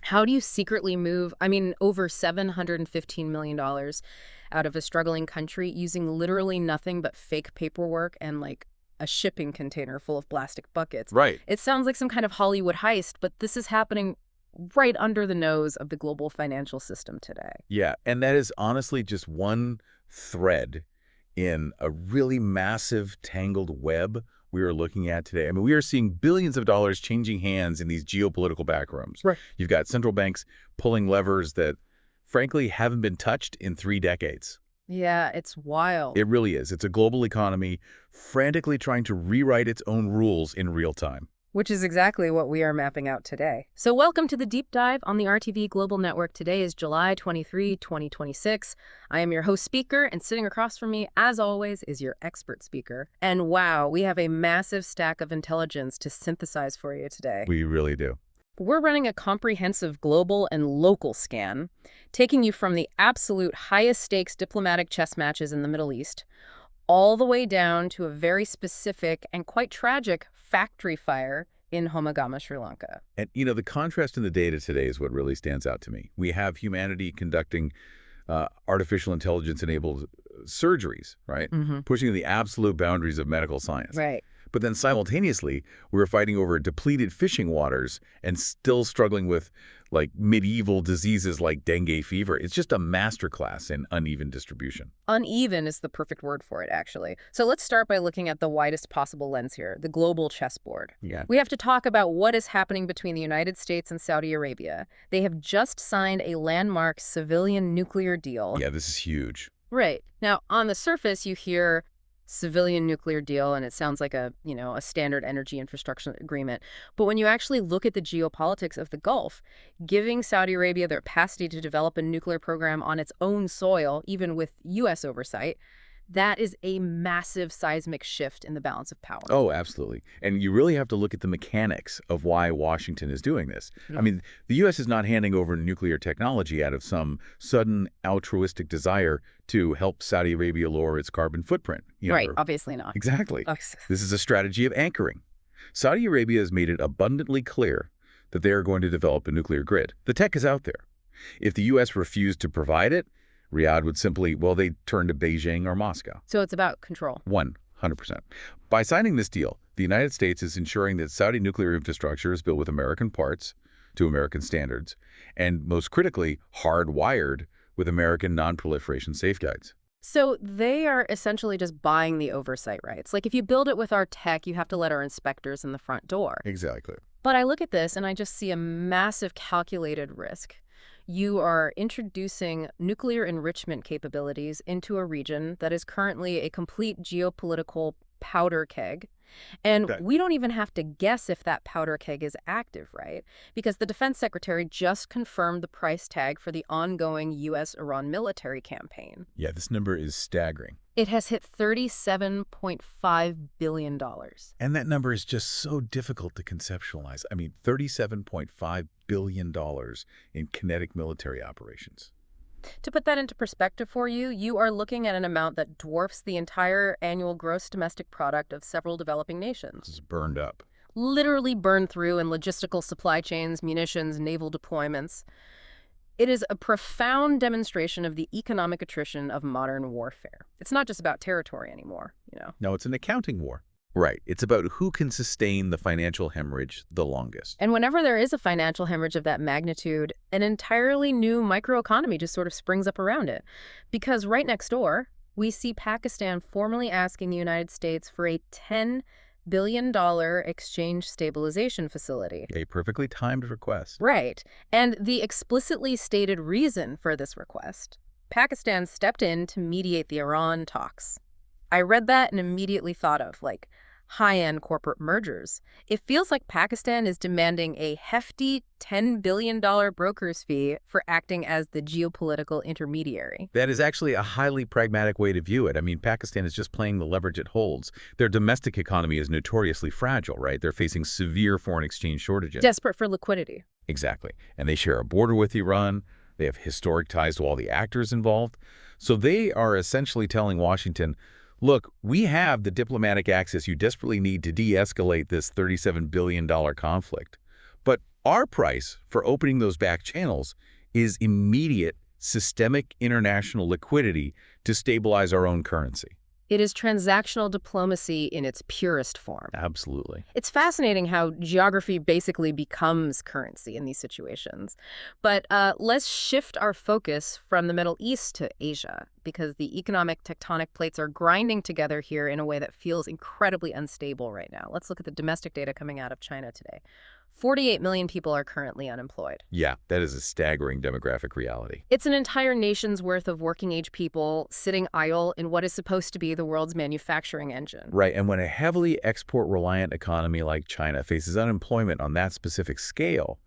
How do you secretly move, over $715 million out of a struggling country using literally nothing but fake paperwork and like a shipping container full of plastic buckets? Right. It sounds like some kind of Hollywood heist, but this is happening right under the nose of the global financial system today. Yeah, and that is honestly just one thread in a really massive tangled web we are looking at today. I mean, we are seeing billions of dollars changing hands in these geopolitical backrooms. Right. You've got central banks pulling levers that, frankly, haven't been touched in 3 decades. Yeah, it's wild. It really is. It's a global economy frantically trying to rewrite its own rules in real time. Which is exactly what we are mapping out today. So welcome to the deep dive on the RTV Global Network. Today is July 23, 2026. I am your host speaker, and sitting across from me, as always, is your expert speaker. And wow, we have a massive stack of intelligence to synthesize for you today. We really do. We're running a comprehensive global and local scan, taking you from the absolute highest stakes diplomatic chess matches in the Middle East, all the way down to a very specific and quite tragic factory fire in Homagama, Sri Lanka. And, the contrast in the data today is what really stands out to me. We have humanity conducting artificial intelligence-enabled surgeries, right? Pushing the absolute boundaries of medical science. Right. But then simultaneously, we're fighting over depleted fishing waters and still struggling with, like, medieval diseases like dengue fever. It's just a masterclass in uneven distribution. Uneven is the perfect word for it, actually. So let's start by looking at the widest possible lens here, the global chessboard. Yeah. We have to talk about what is happening between the United States and Saudi Arabia. They have just signed a landmark civilian nuclear deal. Yeah, this is huge. Right. Now, on the surface, you hear civilian nuclear deal, and it sounds like a standard energy infrastructure agreement. But when you actually look at the geopolitics of the Gulf, giving Saudi Arabia the capacity to develop a nuclear program on its own soil, even with U.S. oversight, that is a massive seismic shift in the balance of power. Oh, absolutely. And you really have to look at the mechanics of why Washington is doing this. Yeah. I mean, the U.S. is not handing over nuclear technology out of some sudden altruistic desire to help Saudi Arabia lower its carbon footprint. Right, obviously not. Exactly. This is a strategy of anchoring. Saudi Arabia has made it abundantly clear that they are going to develop a nuclear grid. The tech is out there. If the U.S. refused to provide it, Riyadh would simply, they turn to Beijing or Moscow. So it's about control. 100%. By signing this deal, the United States is ensuring that Saudi nuclear infrastructure is built with American parts to American standards, and most critically, hardwired with American non-proliferation safeguards. So they are essentially just buying the oversight rights. Like if you build it with our tech, you have to let our inspectors in the front door. Exactly. But I look at this and I just see a massive calculated risk. You are introducing nuclear enrichment capabilities into a region that is currently a complete geopolitical powder keg. And we don't even have to guess if that powder keg is active, right? Because the defense secretary just confirmed the price tag for the ongoing U.S.-Iran military campaign. Yeah, this number is staggering. It has hit $37.5 billion. And that number is just so difficult to conceptualize. I mean, $37.5 billion in kinetic military operations. To put that into perspective for you, you are looking at an amount that dwarfs the entire annual gross domestic product of several developing nations. This is burned up. Literally burned through in logistical supply chains, munitions, naval deployments. It is a profound demonstration of the economic attrition of modern warfare. It's not just about territory anymore, No, it's an accounting war. Right. It's about who can sustain the financial hemorrhage the longest. And whenever there is a financial hemorrhage of that magnitude, an entirely new microeconomy just sort of springs up around it. Because right next door, we see Pakistan formally asking the United States for a $10 billion exchange stabilization facility. A perfectly timed request. Right. And the explicitly stated reason for this request, Pakistan stepped in to mediate the Iran talks. I read that and immediately thought of, high-end corporate mergers. It feels like Pakistan is demanding a hefty $10 billion broker's fee for acting as the geopolitical intermediary. That is actually a highly pragmatic way to view it. I mean, Pakistan is just playing the leverage it holds. Their domestic economy is notoriously fragile, right? They're facing severe foreign exchange shortages. Desperate for liquidity. Exactly. And they share a border with Iran. They have historic ties to all the actors involved. So they are essentially telling Washington, look, we have the diplomatic access you desperately need to de-escalate this $37 billion conflict. But Our price for opening those back channels is immediate systemic international liquidity to stabilize our own currency. It is transactional diplomacy in its purest form. Absolutely. It's fascinating how geography basically becomes currency in these situations. But let's shift our focus from the Middle East to Asia, because the economic tectonic plates are grinding together here in a way that feels incredibly unstable right now. Let's look at the domestic data coming out of China today. 48 million people are currently unemployed. Yeah, that is a staggering demographic reality. It's an entire nation's worth of working-age people sitting idle in what is supposed to be the world's manufacturing engine. Right, and when a heavily export-reliant economy like China faces unemployment on that specific scale,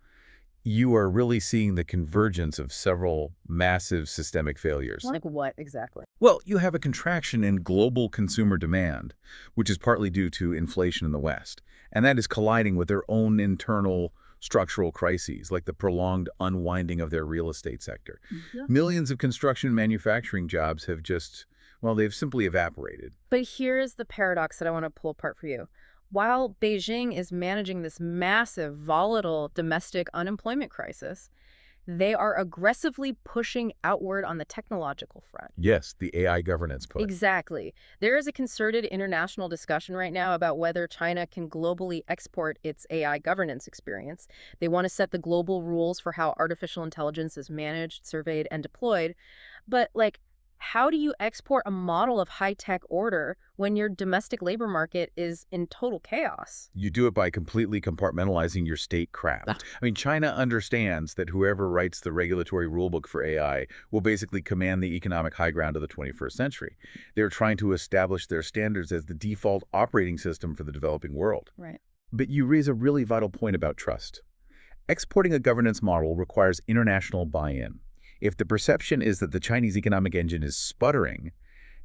you are really seeing the convergence of several massive systemic failures. Like what exactly? Well, you have a contraction in global consumer demand, which is partly due to inflation in the West, and that is colliding with their own internal structural crises, like the prolonged unwinding of their real estate sector. Yeah. Millions of construction and manufacturing jobs have just, well, they've simply evaporated. But here is the paradox that I want to pull apart for you. While Beijing is managing this massive, volatile domestic unemployment crisis, they are aggressively pushing outward on the technological front. Yes, the AI governance push. Exactly. There is a concerted international discussion right now about whether China can globally export its AI governance experience. They want to set the global rules for how artificial intelligence is managed, surveyed, and deployed. But, how do you export a model of high-tech order when your domestic labor market is in total chaos? You do it by completely compartmentalizing your state craft. I mean, China understands that whoever writes the regulatory rulebook for AI will basically command the economic high ground of the 21st century. They're trying to establish their standards as the default operating system for the developing world. Right. But you raise a really vital point about trust. Exporting a governance model requires international buy-in. If the perception is that the Chinese economic engine is sputtering,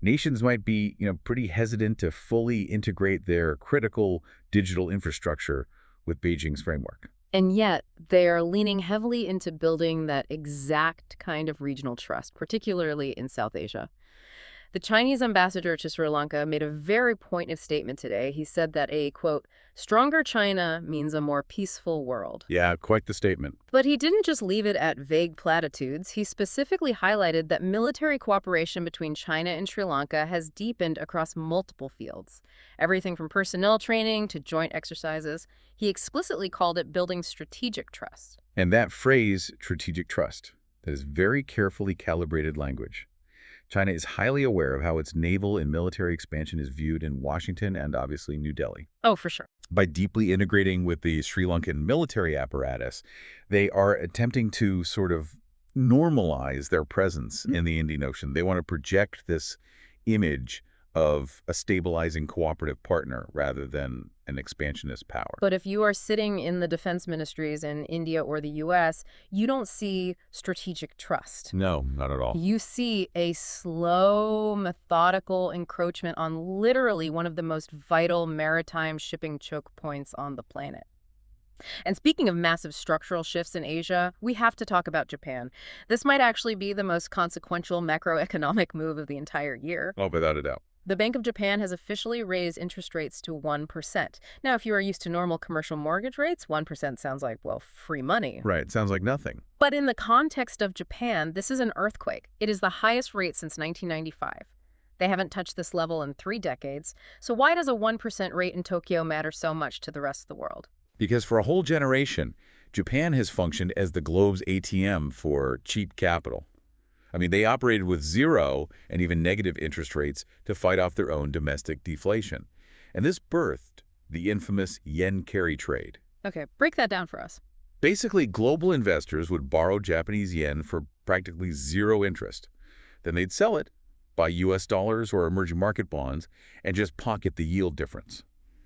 nations might be, pretty hesitant to fully integrate their critical digital infrastructure with Beijing's framework. And yet, they are leaning heavily into building that exact kind of regional trust, particularly in South Asia. The Chinese ambassador to Sri Lanka made a very pointed statement today. He said that a, quote, stronger China means a more peaceful world. Yeah, quite the statement. But he didn't just leave it at vague platitudes. He specifically highlighted that military cooperation between China and Sri Lanka has deepened across multiple fields. Everything from personnel training to joint exercises. He explicitly called it building strategic trust. And that phrase, strategic trust, that is very carefully calibrated language. China is highly aware of how its naval and military expansion is viewed in Washington and obviously New Delhi. Oh, for sure. By deeply integrating with the Sri Lankan military apparatus, they are attempting to sort of normalize their presence in the Indian Ocean. They want to project this image of a stabilizing cooperative partner rather than an expansionist power. But if you are sitting in the defense ministries in India or the U.S., you don't see strategic trust. No, not at all. You see a slow, methodical encroachment on literally one of the most vital maritime shipping choke points on the planet. And speaking of massive structural shifts in Asia, we have to talk about Japan. This might actually be the most consequential macroeconomic move of the entire year. Oh, without a doubt. The Bank of Japan has officially raised interest rates to 1%. Now, if you are used to normal commercial mortgage rates, 1% sounds like, well, free money. Right, sounds like nothing. But in the context of Japan, this is an earthquake. It is the highest rate since 1995. They haven't touched this level in 3 decades. So why does a 1% rate in Tokyo matter so much to the rest of the world? Because for a whole generation, Japan has functioned as the globe's ATM for cheap capital. I mean, they operated with zero and even negative interest rates to fight off their own domestic deflation. And this birthed the infamous yen carry trade. Okay, break that down for us. Basically, global investors would borrow Japanese yen for practically zero interest. Then they'd sell it, buy U.S. dollars or emerging market bonds, and just pocket the yield difference.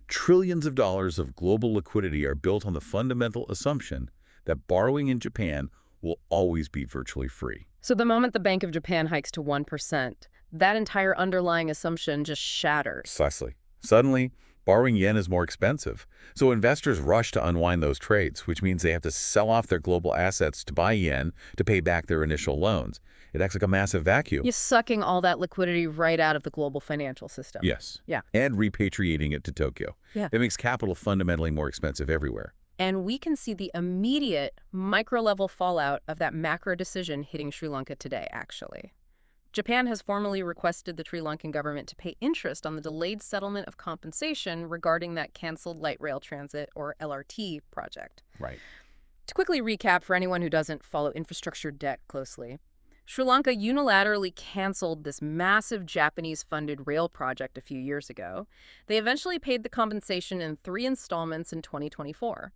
Trillions of dollars of global liquidity are built on the fundamental assumption that borrowing in Japan will always be virtually free. So the moment the Bank of Japan hikes to 1%, that entire underlying assumption just shatters. Precisely. Suddenly, borrowing yen is more expensive. So investors rush to unwind those trades, which means they have to sell off their global assets to buy yen to pay back their initial loans. It acts like a massive vacuum. You're sucking all that liquidity right out of the global financial system. Yes. Yeah. And repatriating it to Tokyo. Yeah. It makes capital fundamentally more expensive everywhere. And we can see the immediate micro-level fallout of that macro decision hitting Sri Lanka today, actually. Japan has formally requested the Sri Lankan government to pay interest on the delayed settlement of compensation regarding that canceled light rail transit, or LRT, project. Right. To quickly recap for anyone who doesn't follow infrastructure debt closely, Sri Lanka unilaterally canceled this massive Japanese-funded rail project a few years ago. They eventually paid the compensation in 3 installments in 2024.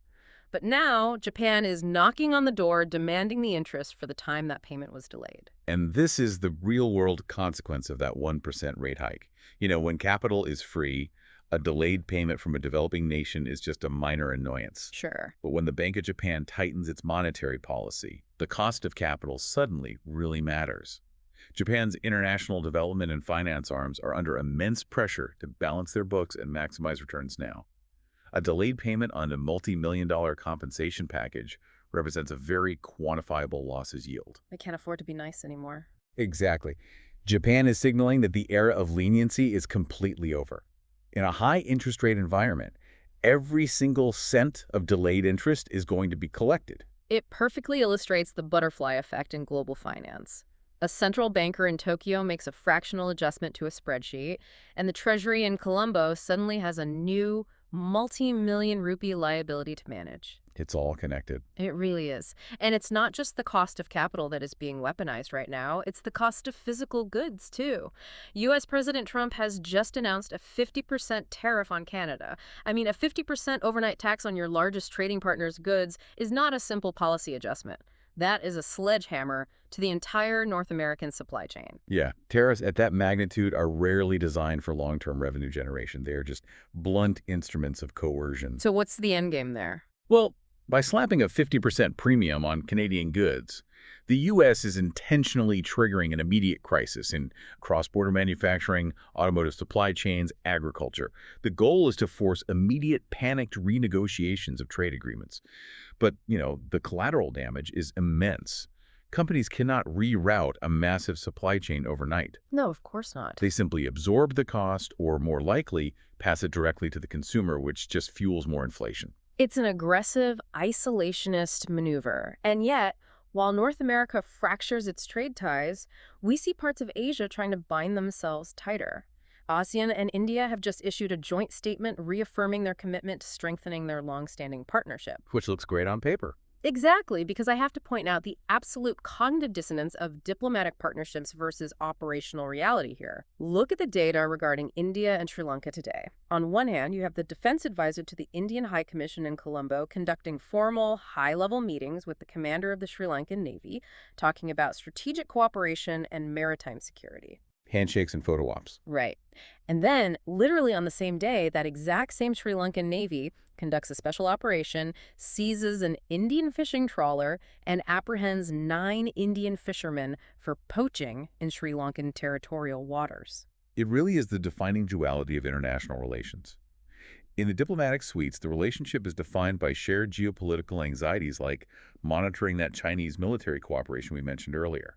But now, Japan is knocking on the door demanding the interest for the time that payment was delayed. And this is the real-world consequence of that 1% rate hike. When capital is free, a delayed payment from a developing nation is just a minor annoyance. Sure. But when the Bank of Japan tightens its monetary policy, the cost of capital suddenly really matters. Japan's international development and finance arms are under immense pressure to balance their books and maximize returns now. A delayed payment on a multi-million-dollar compensation package represents a very quantifiable losses yield. They can't afford to be nice anymore. Exactly. Japan is signaling that the era of leniency is completely over. In a high interest rate environment, every single cent of delayed interest is going to be collected. It perfectly illustrates the butterfly effect in global finance. A central banker in Tokyo makes a fractional adjustment to a spreadsheet, and the Treasury in Colombo suddenly has a new multi-million rupee liability to manage. It's all connected. It really is. And it's not just the cost of capital that is being weaponized right now, it's the cost of physical goods, too. U.S. President Trump has just announced a 50% tariff on Canada. I mean, a 50% overnight tax on your largest trading partner's goods is not a simple policy adjustment. That is a sledgehammer to the entire North American supply chain. Yeah, tariffs at that magnitude are rarely designed for long-term revenue generation. They are just blunt instruments of coercion. So what's the end game there? Well, by slapping a 50% premium on Canadian goods, the U.S. is intentionally triggering an immediate crisis in cross-border manufacturing, automotive supply chains, agriculture. The goal is to force immediate panicked renegotiations of trade agreements. But, the collateral damage is immense. Companies cannot reroute a massive supply chain overnight. No, of course not. They simply absorb the cost or, more likely, pass it directly to the consumer, which just fuels more inflation. It's an aggressive, isolationist maneuver. And yet, while North America fractures its trade ties, we see parts of Asia trying to bind themselves tighter. ASEAN and India have just issued a joint statement reaffirming their commitment to strengthening their long-standing partnership. Which looks great on paper. Exactly, because I have to point out the absolute cognitive dissonance of diplomatic partnerships versus operational reality here. Look at the data regarding India and Sri Lanka today. On one hand, you have the defense advisor to the Indian High Commission in Colombo conducting formal, high-level meetings with the commander of the Sri Lankan Navy, talking about strategic cooperation and maritime security. Handshakes and photo ops. Right. And then, literally on the same day, that exact same Sri Lankan Navy conducts a special operation, seizes an Indian fishing trawler, and apprehends 9 Indian fishermen for poaching in Sri Lankan territorial waters. It really is the defining duality of international relations. In the diplomatic suites, the relationship is defined by shared geopolitical anxieties like monitoring that Chinese military cooperation we mentioned earlier.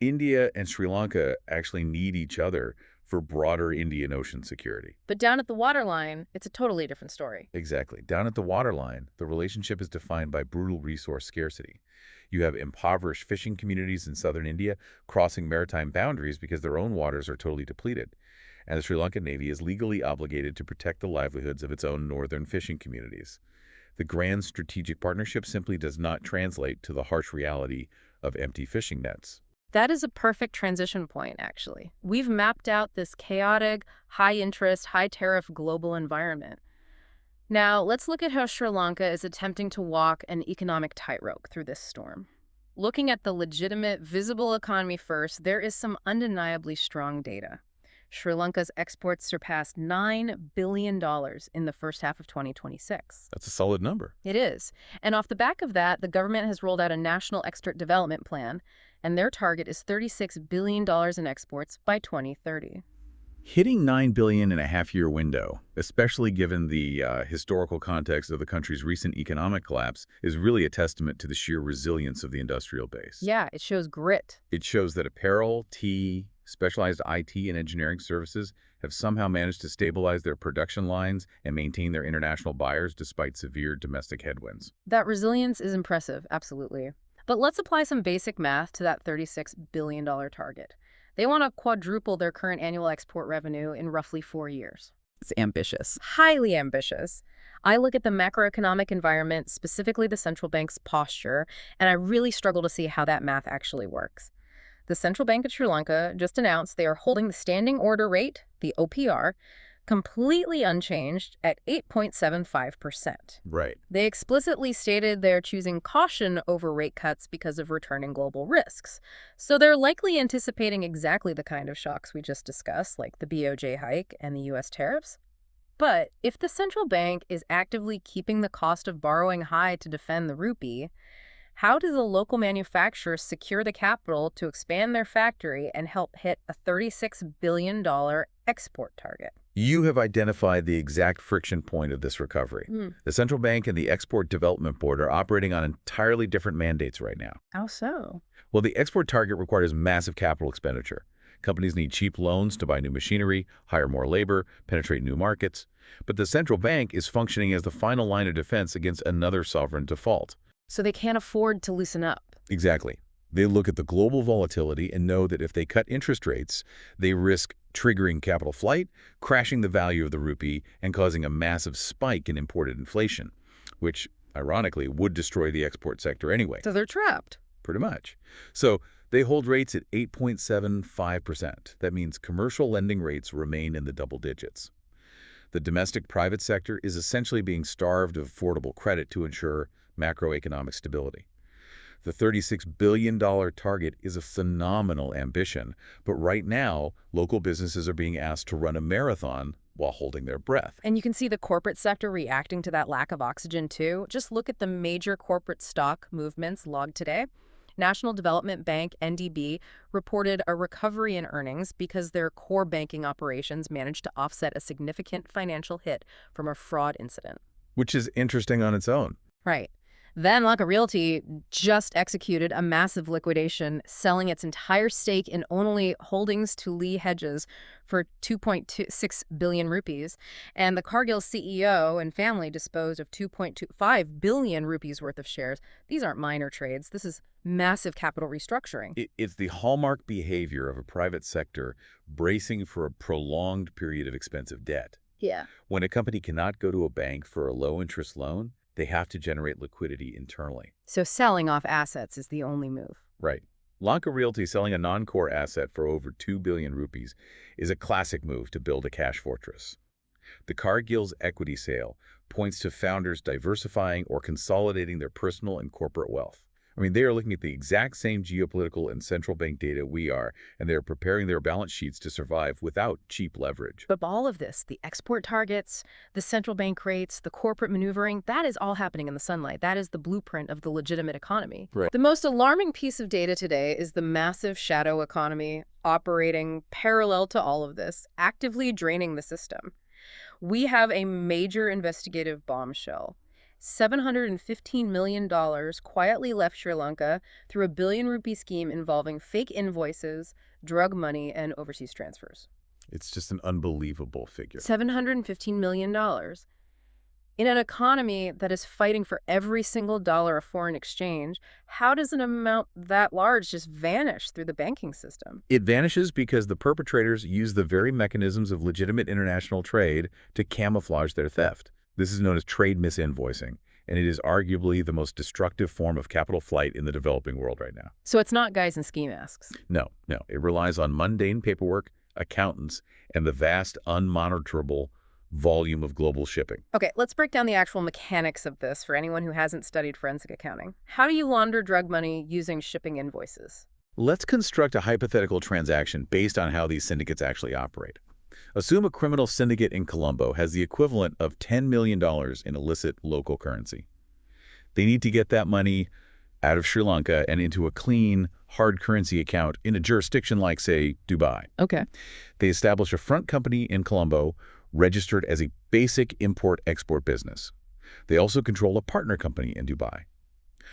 India and Sri Lanka actually need each other for broader Indian Ocean security. But down at the waterline, it's a totally different story. Exactly. Down at the waterline, the relationship is defined by brutal resource scarcity. You have impoverished fishing communities in southern India crossing maritime boundaries because their own waters are totally depleted. And the Sri Lankan Navy is legally obligated to protect the livelihoods of its own northern fishing communities. The grand strategic partnership simply does not translate to the harsh reality of empty fishing nets. That is a perfect transition point, actually. We've mapped out this chaotic, high-interest, high-tariff global environment. Now, let's look at how Sri Lanka is attempting to walk an economic tightrope through this storm. Looking at the legitimate, visible economy first, there is some undeniably strong data. Sri Lanka's exports surpassed $9 billion in the first half of 2026. That's a solid number. It is. And off the back of that, the government has rolled out a national export development plan, and their target is $36 billion in exports by 2030. Hitting $9 billion in a half-year window, especially given the historical context of the country's recent economic collapse, is really a testament to the sheer resilience of the industrial base. Yeah, it shows grit. It shows that apparel, tea, Specialized IT and engineering services have somehow managed to stabilize their production lines and maintain their international buyers despite severe domestic headwinds. That resilience is impressive, absolutely. But let's apply some basic math to that $36 billion target. They want to quadruple their current annual export revenue in roughly 4 years. It's ambitious. Highly ambitious. I look at the macroeconomic environment, specifically the central bank's posture, and I really struggle to see how that math actually works. The Central Bank of Sri Lanka just announced they are holding the standing order rate, the OPR, completely unchanged at 8.75%. Right. They explicitly stated they're choosing caution over rate cuts because of returning global risks. So they're likely anticipating exactly the kind of shocks we just discussed, like the BOJ hike and the U.S. tariffs. But if the central bank is actively keeping the cost of borrowing high to defend the rupee, how do the local manufacturers secure the capital to expand their factory and help hit a $36 billion export target? You have identified the exact friction point of this recovery. The central bank and the Export Development Board are operating on entirely different mandates right now. How so? Well, the export target requires massive capital expenditure. Companies need cheap loans to buy new machinery, hire more labor, penetrate new markets. But the central bank is functioning as the final line of defense against another sovereign default. So they can't afford to loosen up. Exactly. They look at the global volatility and know that if they cut interest rates, they risk triggering capital flight, crashing the value of the rupee, and causing a massive spike in imported inflation, which, ironically, would destroy the export sector anyway. So they're trapped. Pretty much. So they hold rates at 8.75%. That means commercial lending rates remain in the double digits. The domestic private sector is essentially being starved of affordable credit to ensure macroeconomic stability. The $36 billion target is a phenomenal ambition, but right now, local businesses are being asked to run a marathon while holding their breath. And you can see the corporate sector reacting to that lack of oxygen, too. Just look at the major corporate stock movements logged today. National Development Bank, NDB, reported a recovery in earnings because their core banking operations managed to offset a significant financial hit from a fraud incident. Which is interesting on its own. Right. Then Lanka Realty just executed a massive liquidation, selling its entire stake in only holdings to Lee Hedges for 2.26 billion rupees. And the Cargill CEO and family disposed of 2.25 billion rupees worth of shares. These aren't minor trades. This is massive capital restructuring. It's the hallmark behavior of a private sector bracing for a prolonged period of expensive debt. Yeah. When a company cannot go to a bank for a low-interest loan, they have to generate liquidity internally. So selling off assets is the only move. Right. Lanka Realty selling a non-core asset for over 2 billion rupees is a classic move to build a cash fortress. The Cargill's equity sale points to founders diversifying or consolidating their personal and corporate wealth. I mean, they are looking at the exact same geopolitical and central bank data we are, and they are preparing their balance sheets to survive without cheap leverage. But all of this, the export targets, the central bank rates, the corporate maneuvering, that is all happening in the sunlight. That is the blueprint of the legitimate economy. Right. The most alarming piece of data today is the massive shadow economy operating parallel to all of this, actively draining the system. We have a major investigative bombshell. $715 million quietly left Sri Lanka through a billion-rupee scheme involving fake invoices, drug money, and overseas transfers. It's just an unbelievable figure. $715 million. In an economy that is fighting for every single dollar of foreign exchange, how does an amount that large just vanish through the banking system? It vanishes because the perpetrators use the very mechanisms of legitimate international trade to camouflage their theft. This is known as trade misinvoicing, and it is arguably the most destructive form of capital flight in the developing world right now. So it's not guys in ski masks. No. It relies on mundane paperwork, accountants, and the vast, unmonitorable volume of global shipping. Okay, let's break down the actual mechanics of this for anyone who hasn't studied forensic accounting. How do you launder drug money using shipping invoices? Let's construct a hypothetical transaction based on how these syndicates actually operate. Assume a criminal syndicate in Colombo has the equivalent of $10 million in illicit local currency. They need to get that money out of Sri Lanka and into a clean, hard currency account in a jurisdiction like, say, Dubai. Okay. They establish a front company in Colombo registered as a basic import-export business. They also control a partner company in Dubai.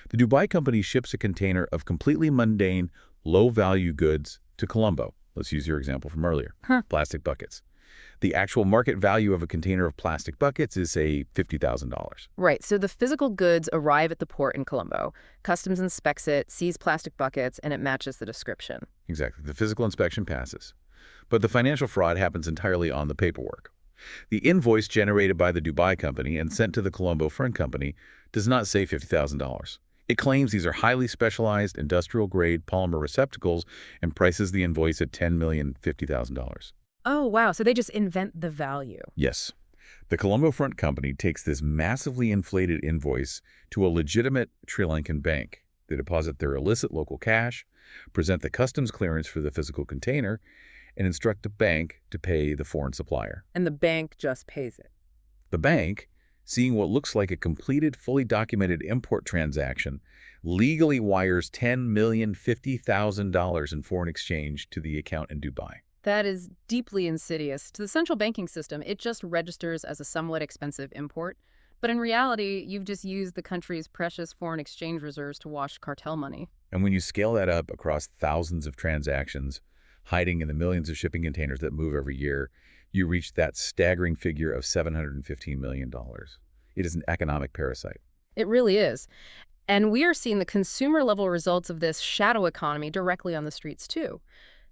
The Dubai company ships a container of completely mundane, low-value goods to Colombo, Let's use your example from earlier. Huh. Plastic buckets. The actual market value of a container of plastic buckets is, say, $50,000. Right, so the physical goods arrive at the port in Colombo. Customs inspects it, sees plastic buckets, and it matches the description. Exactly. The physical inspection passes. But the financial fraud happens entirely on the paperwork. The invoice generated by the Dubai company and sent to the Colombo Front Company does not say $50,000. It claims these are highly specialized industrial-grade polymer receptacles and prices the invoice at $10,050,000. Oh, wow, so they just invent the value. Yes. The Colombo Front Company takes this massively inflated invoice to a legitimate Sri Lankan bank. They deposit their illicit local cash, present the customs clearance for the physical container, and instruct the bank to pay the foreign supplier. And the bank just pays it. The bank, seeing what looks like a completed, fully documented import transaction, legally wires $10,050,000 in foreign exchange to the account in Dubai. That is deeply insidious. To the central banking system, it just registers as a somewhat expensive import. But in reality, you've just used the country's precious foreign exchange reserves to wash cartel money. And when you scale that up across thousands of transactions, hiding in the millions of shipping containers that move every year, you reach that staggering figure of $715 million. It is an economic parasite. It really is. And we are seeing the consumer-level results of this shadow economy directly on the streets, too.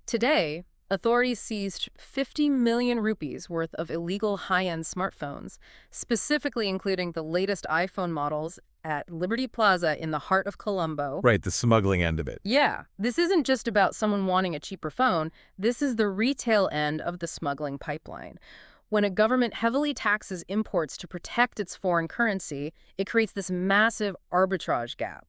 Today, authorities seized 50 million rupees worth of illegal high-end smartphones, specifically including the latest iPhone models at Liberty Plaza in the heart of Colombo. Right, the smuggling end of it. Yeah, this isn't just about someone wanting a cheaper phone. This is the retail end of the smuggling pipeline. When a government heavily taxes imports to protect its foreign currency, it creates this massive arbitrage gap.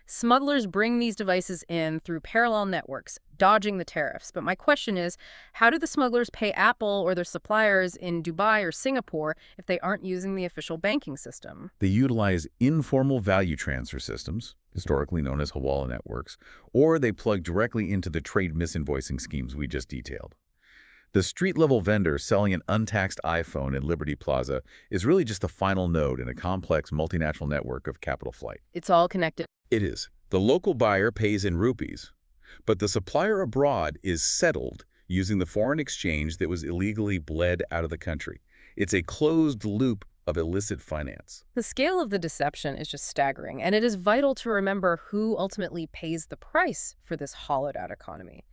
Smugglers bring these devices in through parallel networks, dodging the tariffs. But my question is, how do the smugglers pay Apple or their suppliers in Dubai or Singapore if they aren't using the official banking system? They utilize informal value transfer systems, historically known as hawala networks, or they plug directly into the trade misinvoicing schemes we just detailed. The street-level vendor selling an untaxed iPhone in Liberty Plaza is really just the final node in a complex multinational network of capital flight. It's all connected. It is. The local buyer pays in rupees, but the supplier abroad is settled using the foreign exchange that was illegally bled out of the country. It's a closed loop of illicit finance. The scale of the deception is just staggering, and it is vital to remember who ultimately pays the price for this hollowed-out economy.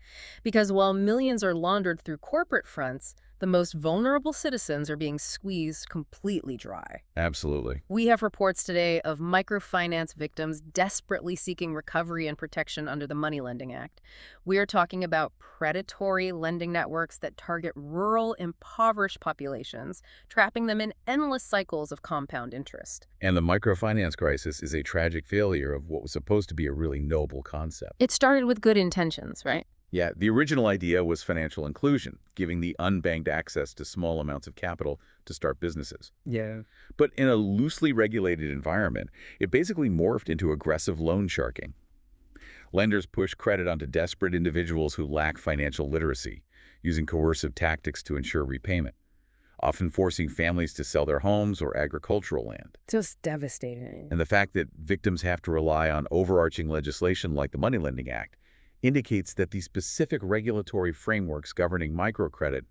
Because while millions are laundered through corporate fronts, the most vulnerable citizens are being squeezed completely dry. Absolutely. We have reports today of microfinance victims desperately seeking recovery and protection under the Money Lending Act. We are talking about predatory lending networks that target rural, impoverished populations, trapping them in endless cycles of compound interest. And the microfinance crisis is a tragic failure of what was supposed to be a really noble concept. It started with good intentions, right? Yeah, the original idea was financial inclusion, giving the unbanked access to small amounts of capital to start businesses. Yeah. But in a loosely regulated environment, it basically morphed into aggressive loan sharking. Lenders push credit onto desperate individuals who lack financial literacy, using coercive tactics to ensure repayment, often forcing families to sell their homes or agricultural land. Just devastating. And the fact that victims have to rely on overarching legislation like the Money Lending Act indicates that the specific regulatory frameworks governing microcredit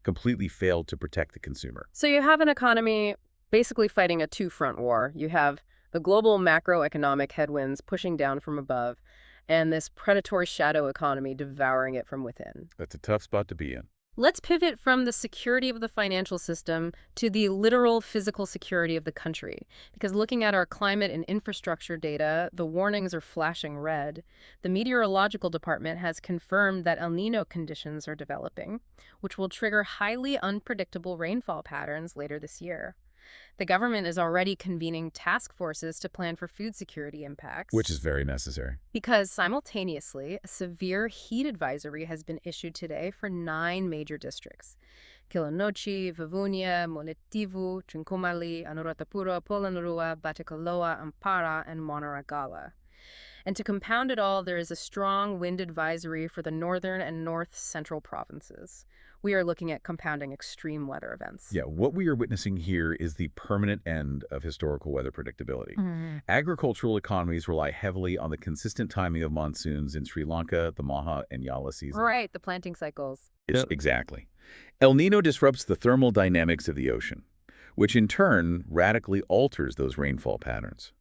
completely failed to protect the consumer. So you have an economy basically fighting a two-front war. You have the global macroeconomic headwinds pushing down from above, and this predatory shadow economy devouring it from within. That's a tough spot to be in. Let's pivot from the security of the financial system to the literal physical security of the country. Because looking at our climate and infrastructure data, the warnings are flashing red. The meteorological department has confirmed that El Niño conditions are developing, which will trigger highly unpredictable rainfall patterns later this year. The government is already convening task forces to plan for food security impacts. Which is very necessary. Because simultaneously, a severe heat advisory has been issued today for 9 major districts: Kilinochchi, Vivunia, Moletivu, Trincomalee, Anuradhapura, Polonnaruwa, Batticaloa, Ampara, and Monaragala. And to compound it all, there is a strong wind advisory for the northern and north central provinces. We are looking at compounding extreme weather events. Yeah, what we are witnessing here is the permanent end of historical weather predictability. Mhm. Agricultural economies rely heavily on the consistent timing of monsoons in Sri Lanka, the Maha, and Yala seasons. Right, the planting cycles. Exactly. El Nino disrupts the thermal dynamics of the ocean, which in turn radically alters those rainfall patterns.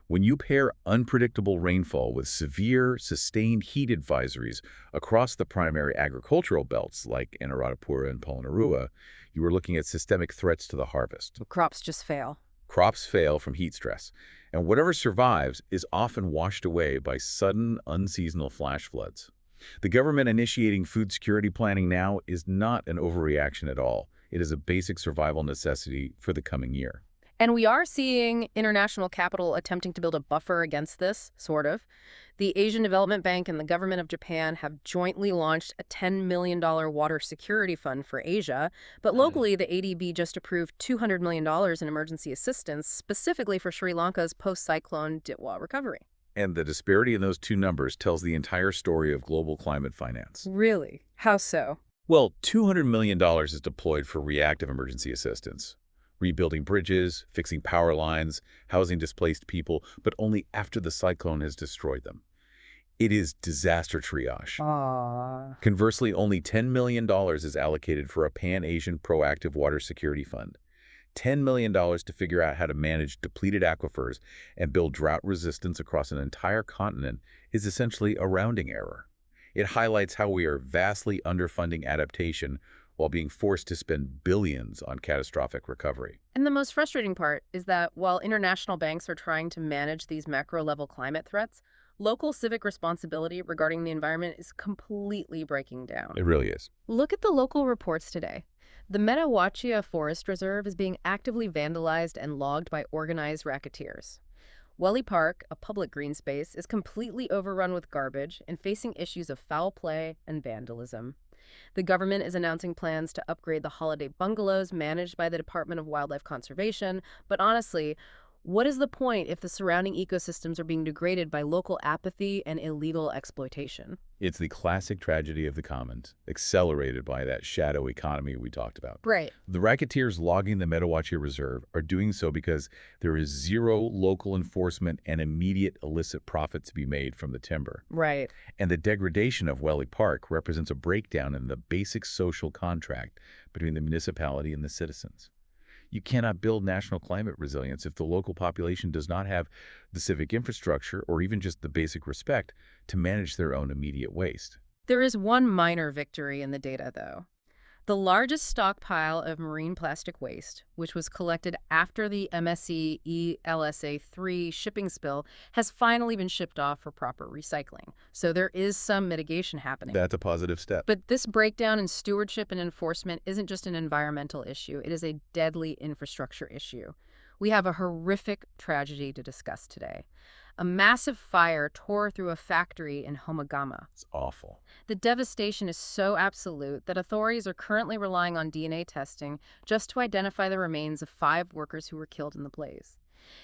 When you pair unpredictable rainfall with severe, sustained heat advisories across the primary agricultural belts like Anuradhapura and Polonnaruwa, you are looking at systemic threats to the harvest. Crops just fail. Crops fail from heat stress, and whatever survives is often washed away by sudden, unseasonal flash floods. The government initiating food security planning now is not an overreaction at all. It is a basic survival necessity for the coming year. And we are seeing international capital attempting to build a buffer against this, sort of. The Asian Development Bank and the government of Japan have jointly launched a $10 million water security fund for Asia, but locally the ADB just approved $200 million in emergency assistance specifically for Sri Lanka's post-cyclone Ditwa recovery. And the disparity in those two numbers tells the entire story of global climate finance. Really? How so? Well, $200 million is deployed for reactive emergency assistance, rebuilding bridges, fixing power lines, housing displaced people, but only after the cyclone has destroyed them. It is disaster triage. Conversely, only $10 million is allocated for a Pan-Asian proactive water security fund. $10 million to figure out how to manage depleted aquifers and build drought resistance across an entire continent is essentially a rounding error. It highlights how we are vastly underfunding adaptation while being forced to spend billions on catastrophic recovery. And the most frustrating part is that while international banks are trying to manage these macro-level climate threats, local civic responsibility regarding the environment is completely breaking down. It really is. Look at the local reports today. The Metawachia Forest Reserve is being actively vandalized and logged by organized racketeers. Welly Park, a public green space, is completely overrun with garbage and facing issues of foul play and vandalism. The government is announcing plans to upgrade the holiday bungalows managed by the Department of Wildlife Conservation, but honestly, what is the point if the surrounding ecosystems are being degraded by local apathy and illegal exploitation? It's the classic tragedy of the commons, accelerated by that shadow economy we talked about. Right. The racketeers logging the Metawachia Reserve are doing so because there is zero local enforcement and immediate illicit profit to be made from the timber. Right. And the degradation of Welly Park represents a breakdown in the basic social contract between the municipality and the citizens. You cannot build national climate resilience if the local population does not have the civic infrastructure or even just the basic respect to manage their own immediate waste. There is one minor victory in the data, though. The largest stockpile of marine plastic waste, which was collected after the MSC ELSA-3 shipping spill, has finally been shipped off for proper recycling. So there is some mitigation happening. That's a positive step. But this breakdown in stewardship and enforcement isn't just an environmental issue. It is a deadly infrastructure issue. We have a horrific tragedy to discuss today. A massive fire tore through a factory in Homagama. It's awful. The devastation is so absolute that authorities are currently relying on DNA testing just to identify the remains of 5 workers who were killed in the blaze.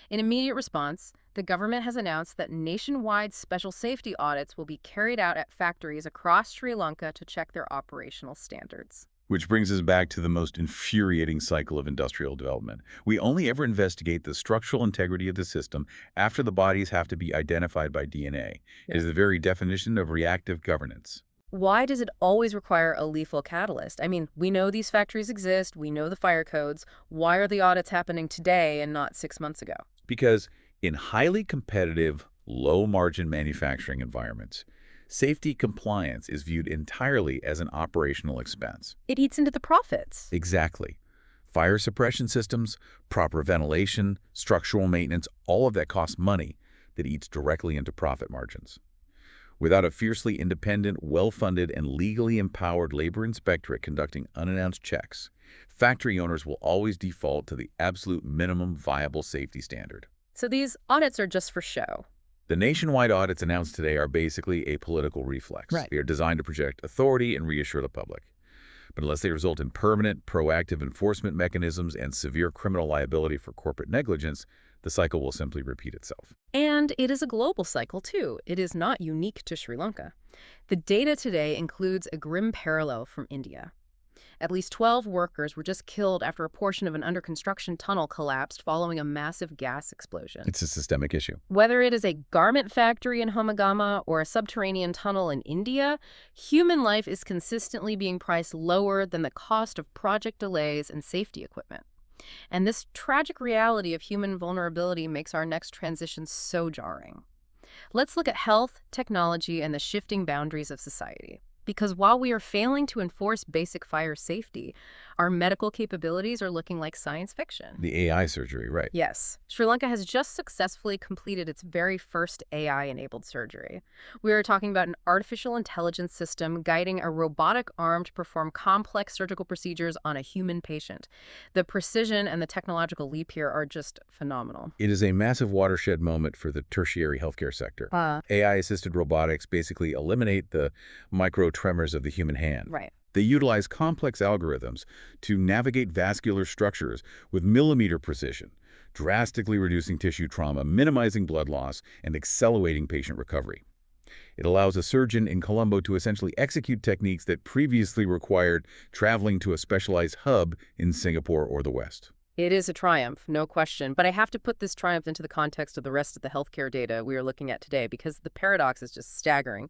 In immediate response, the government has announced that nationwide special safety audits will be carried out at factories across Sri Lanka to check their operational standards. Which brings us back to the most infuriating cycle of industrial development. We only ever investigate the structural integrity of the system after the bodies have to be identified by DNA. It is the very definition of reactive governance. Why does it always require a lethal catalyst? I mean, we know these factories exist, we know the fire codes. Why are the audits happening today and not 6 months ago? Because in highly competitive, low-margin manufacturing environments, safety compliance is viewed entirely as an operational expense. It eats into the profits. Exactly. Fire suppression systems, proper ventilation, structural maintenance, all of that costs money that eats directly into profit margins. Without a fiercely independent, well-funded, and legally empowered labor inspectorate conducting unannounced checks, factory owners will always default to the absolute minimum viable safety standard. So these audits are just for show. The nationwide audits announced today are basically a political reflex. Right. They are designed to project authority and reassure the public. But unless they result in permanent, proactive enforcement mechanisms and severe criminal liability for corporate negligence, The cycle will simply repeat itself. And it is a global cycle, too. It is not unique to Sri Lanka. The data today includes a grim parallel from India. At least 12 workers were just killed after a portion of an under-construction tunnel collapsed following a massive gas explosion. It's a systemic issue. Whether it is a garment factory in Homagama or a subterranean tunnel in India, human life is consistently being priced lower than the cost of project delays and safety equipment. And this tragic reality of human vulnerability makes our next transition so jarring. Let's look at health, technology, and the shifting boundaries of society. Because while we are failing to enforce basic fire safety, our medical capabilities are looking like science fiction. The AI surgery, right. Yes. Sri Lanka has just successfully completed its very first AI-enabled surgery. We are talking about an artificial intelligence system guiding a robotic arm to perform complex surgical procedures on a human patient. The precision and the technological leap here are just phenomenal. It is a massive watershed moment for the tertiary healthcare sector. AI-assisted robotics basically eliminate the micro-tremors of the human hand. Right. They utilize complex algorithms to navigate vascular structures with millimeter precision, drastically reducing tissue trauma, minimizing blood loss, and accelerating patient recovery. It allows a surgeon in Colombo to essentially execute techniques that previously required traveling to a specialized hub in Singapore or the West. It is a triumph, no question, but I have to put this triumph into the context of the rest of the healthcare data we are looking at today because the paradox is just staggering.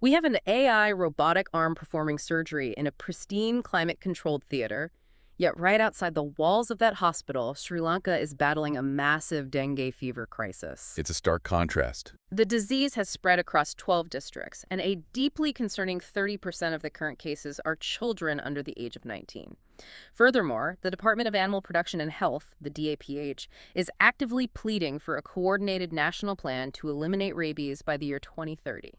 We have an AI robotic arm performing surgery in a pristine climate-controlled theater, yet right outside the walls of that hospital, Sri Lanka is battling a massive dengue fever crisis. It's a stark contrast. The disease has spread across 12 districts, and a deeply concerning 30% of the current cases are children under the age of 19. Furthermore, the Department of Animal Production and Health, the DAPH, is actively pleading for a coordinated national plan to eliminate rabies by the year 2030.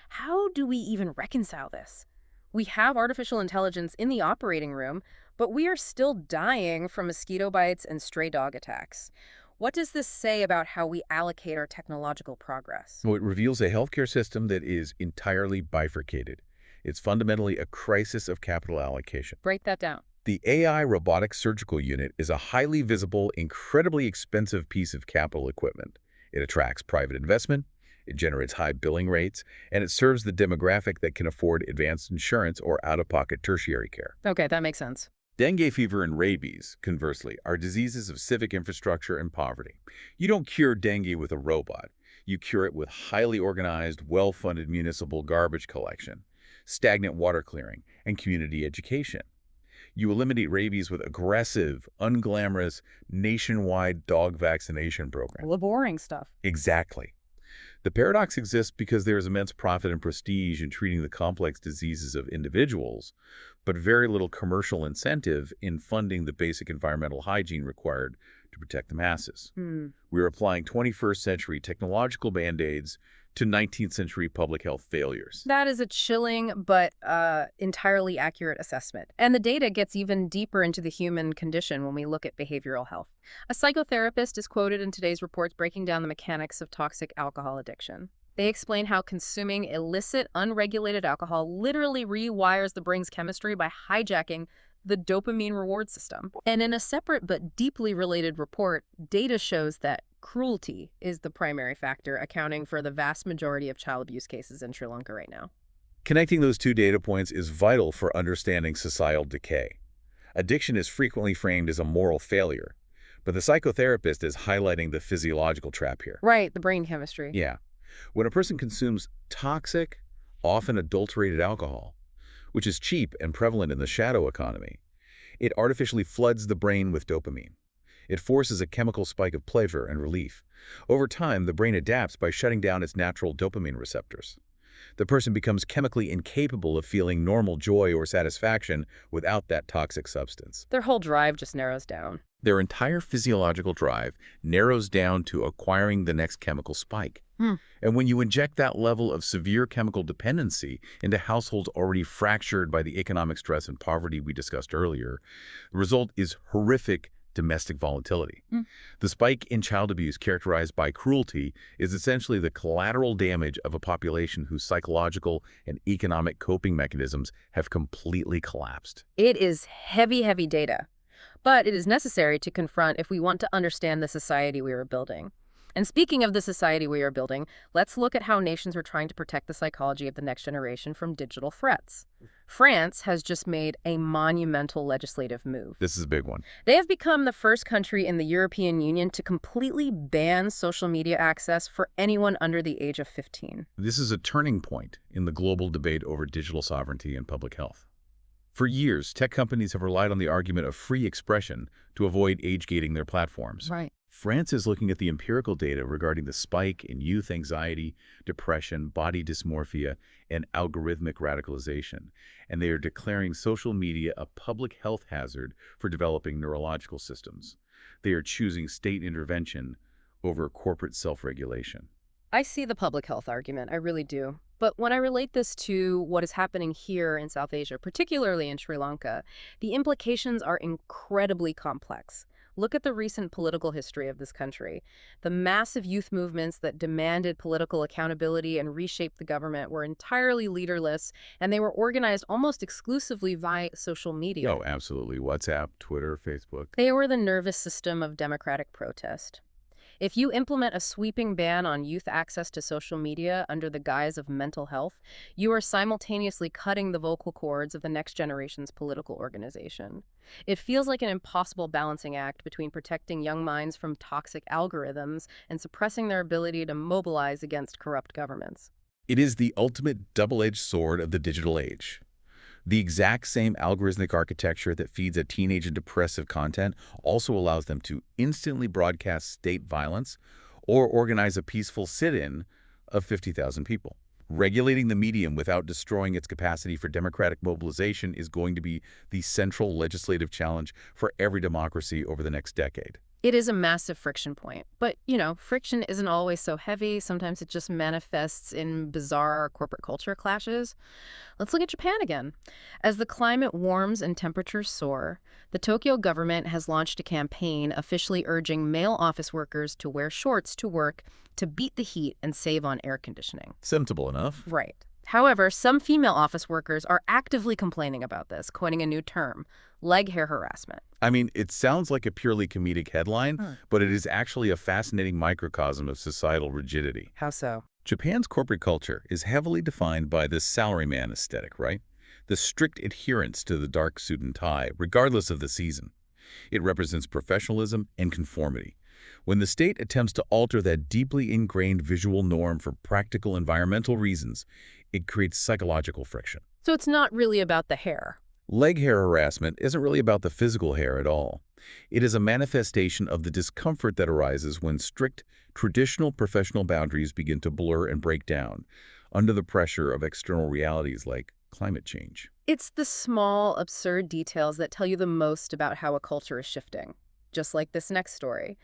How do we even reconcile this? We have artificial intelligence in the operating room, but we are still dying from mosquito bites and stray dog attacks. What does this say about how we allocate our technological progress? Well, it reveals a healthcare system that is entirely bifurcated. It's fundamentally a crisis of capital allocation. Break that down. The AI robotic surgical unit is a highly visible, incredibly expensive piece of capital equipment. It attracts private investment, it generates high billing rates, and it serves the demographic that can afford advanced insurance or out-of-pocket tertiary care. Okay, that makes sense. Dengue fever and rabies, conversely, are diseases of civic infrastructure and poverty. You don't cure dengue with a robot. You cure it with highly organized, well-funded municipal garbage collection, stagnant water clearing, and community education. You eliminate rabies with aggressive, unglamorous, nationwide dog vaccination program. The boring stuff. Exactly. The paradox exists because there is immense profit and prestige in treating the complex diseases of individuals, but very little commercial incentive in funding the basic environmental hygiene required to protect the masses. We're applying 21st century technological band-aids to 19th century public health failures. That is a chilling but entirely accurate assessment. And the data gets even deeper into the human condition when we look at behavioral health. A psychotherapist is quoted in today's reports breaking down the mechanics of toxic alcohol addiction. They explain how consuming illicit, unregulated alcohol literally rewires the brain's chemistry by hijacking the dopamine reward system. And in a separate but deeply related report, data shows that cruelty is the primary factor accounting for the vast majority of child abuse cases in Sri Lanka right now. Connecting those two data points is vital for understanding societal decay. Addiction is frequently framed as a moral failure, but the psychotherapist is highlighting the physiological trap here. Right, the brain chemistry. Yeah. When a person consumes toxic, often adulterated alcohol, which is cheap and prevalent in the shadow economy, it artificially floods the brain with dopamine. It forces a chemical spike of pleasure and relief. Over time, the brain adapts by shutting down its natural dopamine receptors. The person becomes chemically incapable of feeling normal joy or satisfaction without that toxic substance. Their whole drive just narrows down. Their entire physiological drive narrows down to acquiring the next chemical spike. And when you inject that level of severe chemical dependency into households already fractured by the economic stress and poverty we discussed earlier, the result is horrific domestic volatility. The spike in child abuse characterized by cruelty is essentially the collateral damage of a population whose psychological and economic coping mechanisms have completely collapsed. It is heavy, heavy data. but it is necessary to confront if we want to understand the society we are building. And speaking of the society we are building, let's look at how nations are trying to protect the psychology of the next generation from digital threats. France has just made a monumental legislative move. This is a big one. They have become the first country in the European Union to completely ban social media access for anyone under the age of 15. This is a turning point in the global debate over digital sovereignty and public health. For years, tech companies have relied on the argument of free expression to avoid age-gating their platforms. Right. France is looking at the empirical data regarding the spike in youth anxiety, depression, body dysmorphia, and algorithmic radicalization, and they are declaring social media a public health hazard for developing neurological systems. They are choosing state intervention over corporate self-regulation. I see the public health argument, I really do. But when I relate this to what is happening here in South Asia, particularly in Sri Lanka, the implications are incredibly complex. Look at the recent political history of this country. The massive youth movements that demanded political accountability and reshaped the government were entirely leaderless, and they were organized almost exclusively via social media. Oh, absolutely. WhatsApp, Twitter, Facebook. They were the nervous system of democratic protest. If you implement a sweeping ban on youth access to social media under the guise of mental health, you are simultaneously cutting the vocal cords of the next generation's political organization. It feels like an impossible balancing act between protecting young minds from toxic algorithms and suppressing their ability to mobilize against corrupt governments. It is the ultimate double-edged sword of the digital age. The exact same algorithmic architecture that feeds a teenager depressive content also allows them to instantly broadcast state violence or organize a peaceful sit-in of 50,000 people. Regulating the medium without destroying its capacity for democratic mobilization is going to be the central legislative challenge for every democracy over the next decade. It is a massive friction point. But, friction isn't always so heavy. Sometimes it just manifests in bizarre corporate culture clashes. Let's look at Japan again. As the climate warms and temperatures soar, the Tokyo government has launched a campaign officially urging male office workers to wear shorts to work to beat the heat and save on air conditioning. Sensible enough. Right. However, some female office workers are actively complaining about this, coining a new term, leg hair harassment. I mean, it sounds like a purely comedic headline, but it is actually a fascinating microcosm of societal rigidity. How so? Japan's corporate culture is heavily defined by the salaryman aesthetic, right? The strict adherence to the dark suit and tie, regardless of the season. It represents professionalism and conformity. When the state attempts to alter that deeply ingrained visual norm for practical environmental reasons, it creates psychological friction. So it's not really about the hair. Leg hair harassment isn't really about the physical hair at all. It is a manifestation of the discomfort that arises when strict, traditional professional boundaries begin to blur and break down under the pressure of external realities like climate change. It's the small, absurd details that tell you the most about how a culture is shifting. Just like this next story.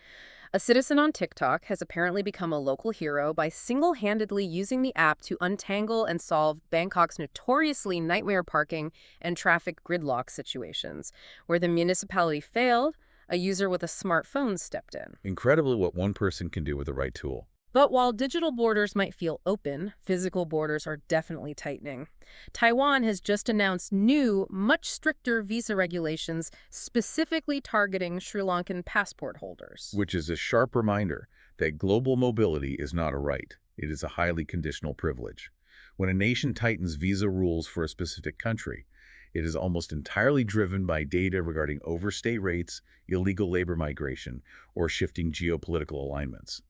A citizen on TikTok has apparently become a local hero by single-handedly using the app to untangle and solve Bangkok's notoriously nightmare parking and traffic gridlock situations. Where the municipality failed, a user with a smartphone stepped in. Incredible what one person can do with the right tool. But while digital borders might feel open, physical borders are definitely tightening. Taiwan has just announced new, much stricter visa regulations specifically targeting Sri Lankan passport holders. Which is a sharp reminder that global mobility is not a right. It is a highly conditional privilege. When a nation tightens visa rules for a specific country, it is almost entirely driven by data regarding overstay rates, illegal labor migration, or shifting geopolitical alignments.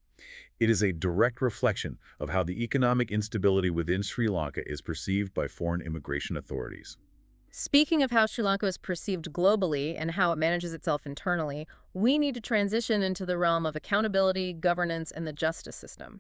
It is a direct reflection of how the economic instability within Sri Lanka is perceived by foreign immigration authorities. Speaking of how Sri Lanka is perceived globally and how it manages itself internally, we need to transition into the realm of accountability, governance, and the justice system.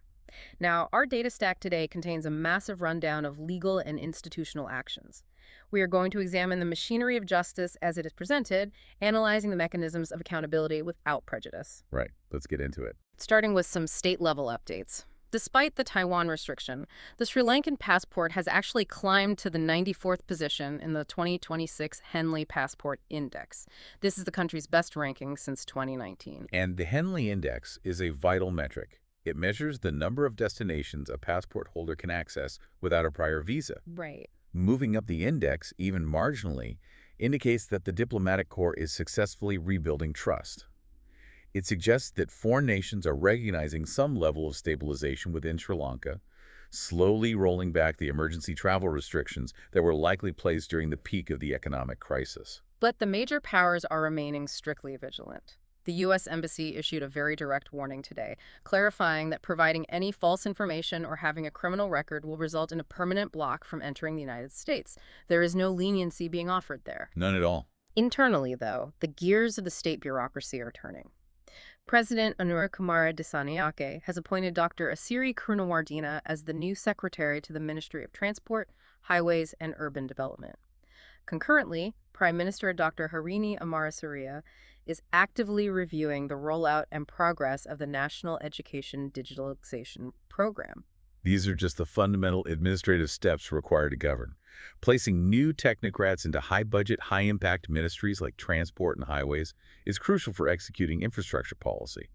Now, our data stack today contains a massive rundown of legal and institutional actions. We are going to examine the machinery of justice as it is presented, analyzing the mechanisms of accountability without prejudice. Right, let's get into it. Starting with some state-level updates. Despite the Taiwan restriction, the Sri Lankan passport has actually climbed to the 94th position in the 2026 Henley Passport Index. This is the country's best ranking since 2019. And the Henley Index is a vital metric. It measures the number of destinations a passport holder can access without a prior visa. Right. Moving up the index, even marginally, indicates that the diplomatic corps is successfully rebuilding trust. It suggests that foreign nations are recognizing some level of stabilization within Sri Lanka, slowly rolling back the emergency travel restrictions that were likely placed during the peak of the economic crisis. But the major powers are remaining strictly vigilant. The U.S. Embassy issued a very direct warning today, clarifying that providing any false information or having a criminal record will result in a permanent block from entering the United States. There is no leniency being offered there. None at all. Internally, though, the gears of the state bureaucracy are turning. President Anura Kumara Dissanayake has appointed Dr. Asiri Krunawardena as the new secretary to the Ministry of Transport, Highways, and Urban Development. Concurrently, Prime Minister Dr. Harini Amarasuriya is actively reviewing the rollout and progress of the National Education Digitalization Program. These are just the fundamental administrative steps required to govern. Placing new technocrats into high-budget, high-impact ministries like transport and highways is crucial for executing infrastructure policy.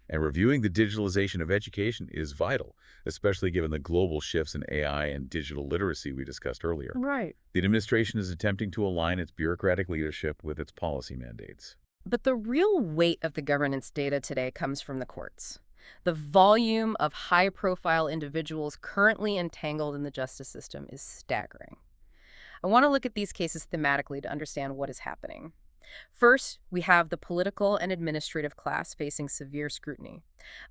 And reviewing the digitalization of education is vital, especially given the global shifts in AI and digital literacy we discussed earlier. Right. The administration is attempting to align its bureaucratic leadership with its policy mandates. But the real weight of the governance data today comes from the courts. The volume of high-profile individuals currently entangled in the justice system is staggering. I want to look at these cases thematically to understand what is happening. First, we have the political and administrative class facing severe scrutiny.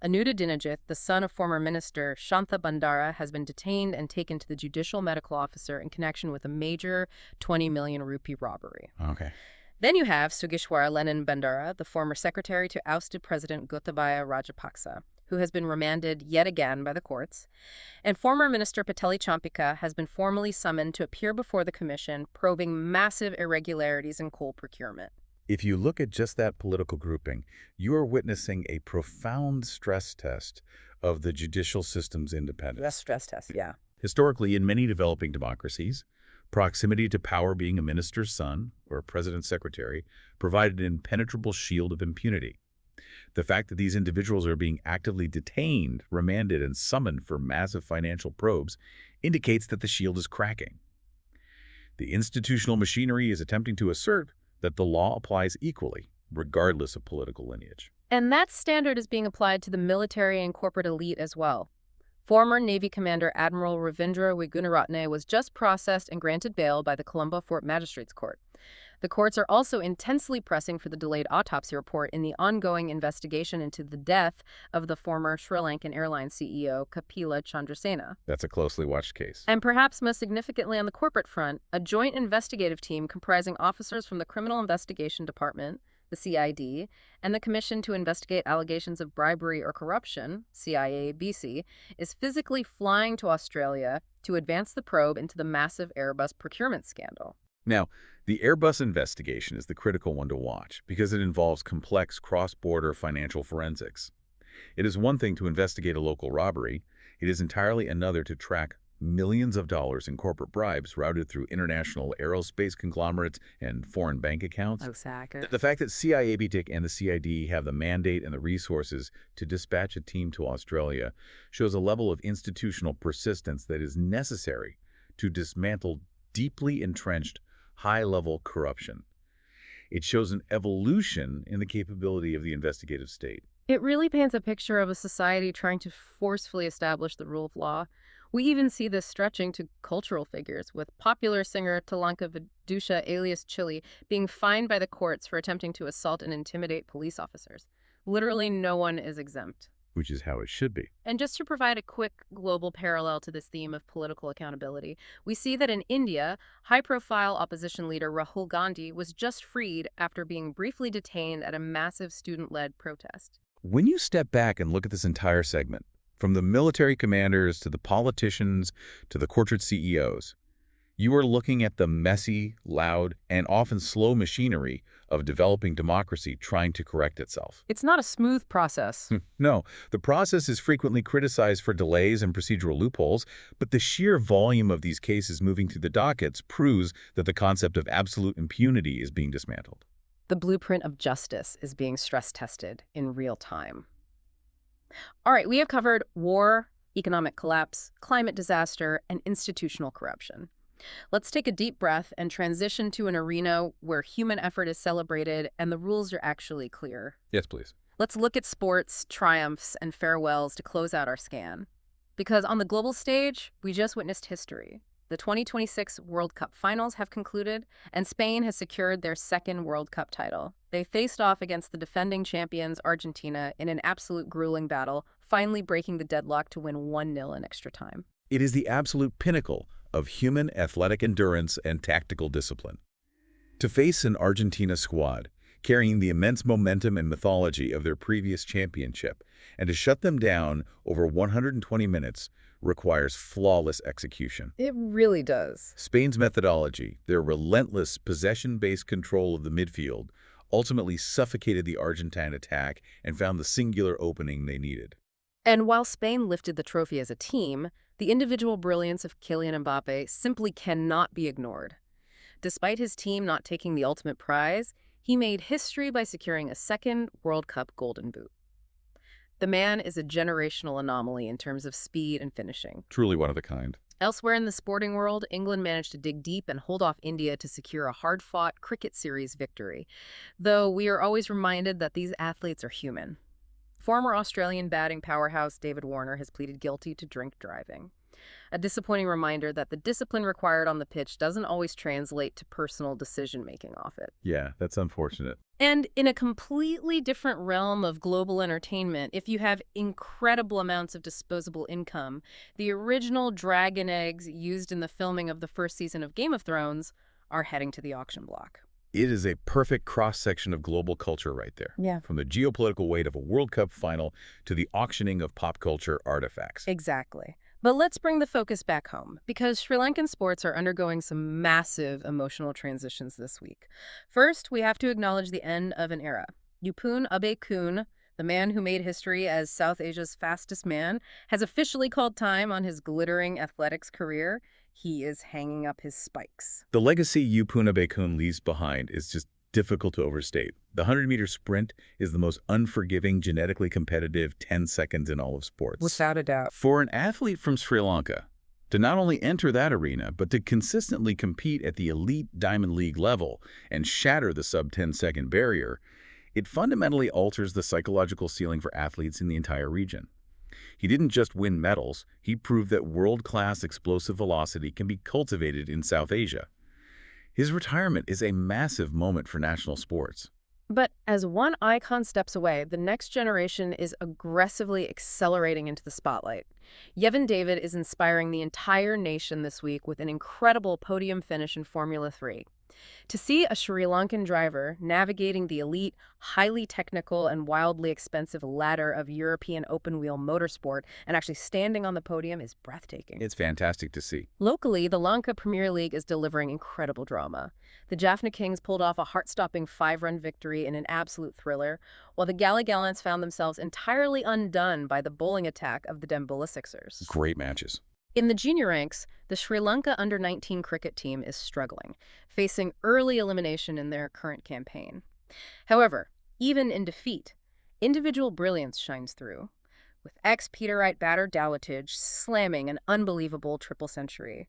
Anuda Dinajith, the son of former minister Shantha Bandara, has been detained and taken to the judicial medical officer in connection with a major 20 million rupee robbery. Okay. Then you have Sugishwara Lenin Bandara, the former secretary to ousted President Gotabaya Rajapaksa, who has been remanded yet again by the courts, and former Minister Pateli Champika has been formally summoned to appear before the commission, probing massive irregularities in coal procurement. If you look at just that political grouping, you are witnessing a profound stress test of the judicial system's independence. That's stress test, yeah. Historically, in many developing democracies, proximity to power, being a minister's son or a president's secretary, provided an impenetrable shield of impunity. The fact that these individuals are being actively detained, remanded, and summoned for massive financial probes indicates that the shield is cracking. The institutional machinery is attempting to assert that the law applies equally, regardless of political lineage. And that standard is being applied to the military and corporate elite as well. Former Navy Commander Admiral Ravindra Wigunaratne was just processed and granted bail by the Colombo Fort Magistrates Court. The courts are also intensely pressing for the delayed autopsy report in the ongoing investigation into the death of the former Sri Lankan Airlines CEO Kapila Chandrasena. That's a closely watched case. And perhaps most significantly on the corporate front, a joint investigative team comprising officers from the Criminal Investigation Department, the CID, and the Commission to Investigate Allegations of Bribery or Corruption, CIABC, is physically flying to Australia to advance the probe into the massive Airbus procurement scandal. Now, the Airbus investigation is the critical one to watch because it involves complex cross-border financial forensics. It is one thing to investigate a local robbery. It is entirely another to track millions of dollars in corporate bribes routed through international aerospace conglomerates and foreign bank accounts. Exactly. The fact that CIABTIC and the CID have the mandate and the resources to dispatch a team to Australia shows a level of institutional persistence that is necessary to dismantle deeply entrenched, high-level corruption. It shows an evolution in the capability of the investigative state. It really paints a picture of a society trying to forcefully establish the rule of law. We even see this stretching to cultural figures, with popular singer Talanka Vidusha alias Chili being fined by the courts for attempting to assault and intimidate police officers. Literally no one is exempt. Which is how it should be. And just to provide a quick global parallel to this theme of political accountability, we see that in India, high-profile opposition leader Rahul Gandhi was just freed after being briefly detained at a massive student-led protest. When you step back and look at this entire segment, from the military commanders to the politicians to the corporate CEOs, you are looking at the messy, loud, and often slow machinery of developing democracy trying to correct itself. It's not a smooth process. No, the process is frequently criticized for delays and procedural loopholes, but the sheer volume of these cases moving through the dockets proves that the concept of absolute impunity is being dismantled. The blueprint of justice is being stress-tested in real time. All right, we have covered war, economic collapse, climate disaster, and institutional corruption. Let's take a deep breath and transition to an arena where human effort is celebrated and the rules are actually clear. Yes, please. Let's look at sports, triumphs, and farewells to close out our scan. Because on the global stage, we just witnessed history. The 2026 World Cup finals have concluded, and Spain has secured their second World Cup title. They faced off against the defending champions Argentina in an absolute grueling battle, finally breaking the deadlock to win 1-0 in extra time. It is the absolute pinnacle of human athletic endurance and tactical discipline. To face an Argentina squad carrying the immense momentum and mythology of their previous championship, and to shut them down over 120 minutes requires flawless execution. It really does. Spain's methodology, their relentless possession-based control of the midfield, ultimately suffocated the Argentine attack and found the singular opening they needed. And while Spain lifted the trophy as a team, the individual brilliance of Kylian Mbappe simply cannot be ignored. Despite his team not taking the ultimate prize, he made history by securing a second World Cup Golden Boot. The man is a generational anomaly in terms of speed and finishing. Truly one of a kind. Elsewhere in the sporting world, England managed to dig deep and hold off India to secure a hard-fought cricket series victory, though we are always reminded that these athletes are human. Former Australian batting powerhouse David Warner has pleaded guilty to drink driving. A disappointing reminder that the discipline required on the pitch doesn't always translate to personal decision-making off it. Yeah, that's unfortunate. And in a completely different realm of global entertainment, if you have incredible amounts of disposable income, the original dragon eggs used in the filming of the first season of Game of Thrones are heading to the auction block. It is a perfect cross-section of global culture right there. Yeah. From the geopolitical weight of a World Cup final to the auctioning of pop culture artifacts. Exactly. But let's bring the focus back home, because Sri Lankan sports are undergoing some massive emotional transitions this week. First, we have to acknowledge the end of an era. Upun Abekun, the man who made history as South Asia's fastest man, has officially called time on his glittering athletics career. He is hanging up his spikes. The legacy Upun Abekun leaves behind is just difficult to overstate. The 100-meter sprint is the most unforgiving, genetically competitive 10 seconds in all of sports. Without a doubt. For an athlete from Sri Lanka to not only enter that arena, but to consistently compete at the elite Diamond League level and shatter the sub-10-second barrier, it fundamentally alters the psychological ceiling for athletes in the entire region. He didn't just win medals, he proved that world-class explosive velocity can be cultivated in South Asia. His retirement is a massive moment for national sports. But as one icon steps away, the next generation is aggressively accelerating into the spotlight. Yevon David is inspiring the entire nation this week with an incredible podium finish in Formula 3. To see a Sri Lankan driver navigating the elite, highly technical, and wildly expensive ladder of European open-wheel motorsport and actually standing on the podium is breathtaking. It's fantastic to see. Locally, the Lanka Premier League is delivering incredible drama. The Jaffna Kings pulled off a heart-stopping 5-run victory in an absolute thriller, while the Gala Gallants found themselves entirely undone by the bowling attack of the Dembula Sixers. Great matches. In the junior ranks, the Sri Lanka under-19 cricket team is struggling, facing early elimination in their current campaign. However, even in defeat, individual brilliance shines through, with ex-Peterite batter Dowittage slamming an unbelievable triple century.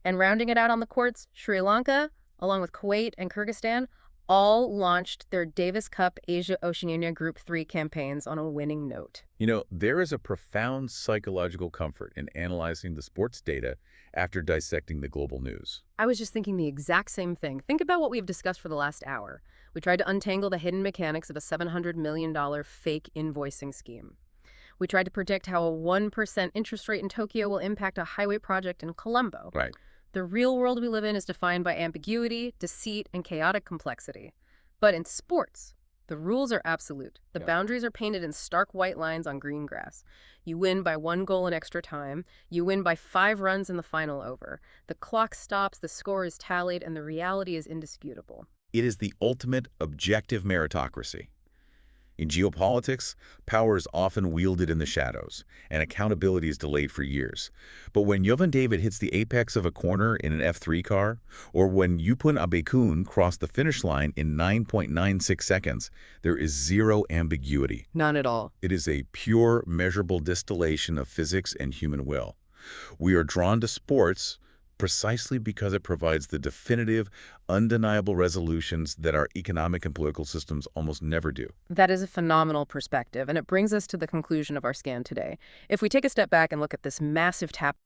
And rounding it out on the courts, Sri Lanka, along with Kuwait and Kyrgyzstan, all launched their Davis Cup Asia-Oceania Group 3 campaigns on a winning note. You know, there is a profound psychological comfort in analyzing the sports data after dissecting the global news. I was just thinking the exact same thing. Think about what we've discussed for the last hour. We tried to untangle the hidden mechanics of a $700 million fake invoicing scheme. We tried to predict how a 1% interest rate in Tokyo will impact a highway project in Colombo. Right. The real world we live in is defined by ambiguity, deceit, and chaotic complexity. But in sports, the rules are absolute. The boundaries are painted in stark white lines on green grass. You win by 1 goal in extra time. You win by 5 runs in the final over. The clock stops, the score is tallied, and the reality is indisputable. It is the ultimate objective meritocracy. In geopolitics, power is often wielded in the shadows, and accountability is delayed for years. But when Yevon David hits the apex of a corner in an F3 car, or when Upun Abekun crossed the finish line in 9.96 seconds, there is zero ambiguity. None at all. It is a pure, measurable distillation of physics and human will. We are drawn to sports precisely because it provides the definitive, undeniable resolutions that our economic and political systems almost never do. That is a phenomenal perspective, and it brings us to the conclusion of our scan today. If we take a step back and look at this massive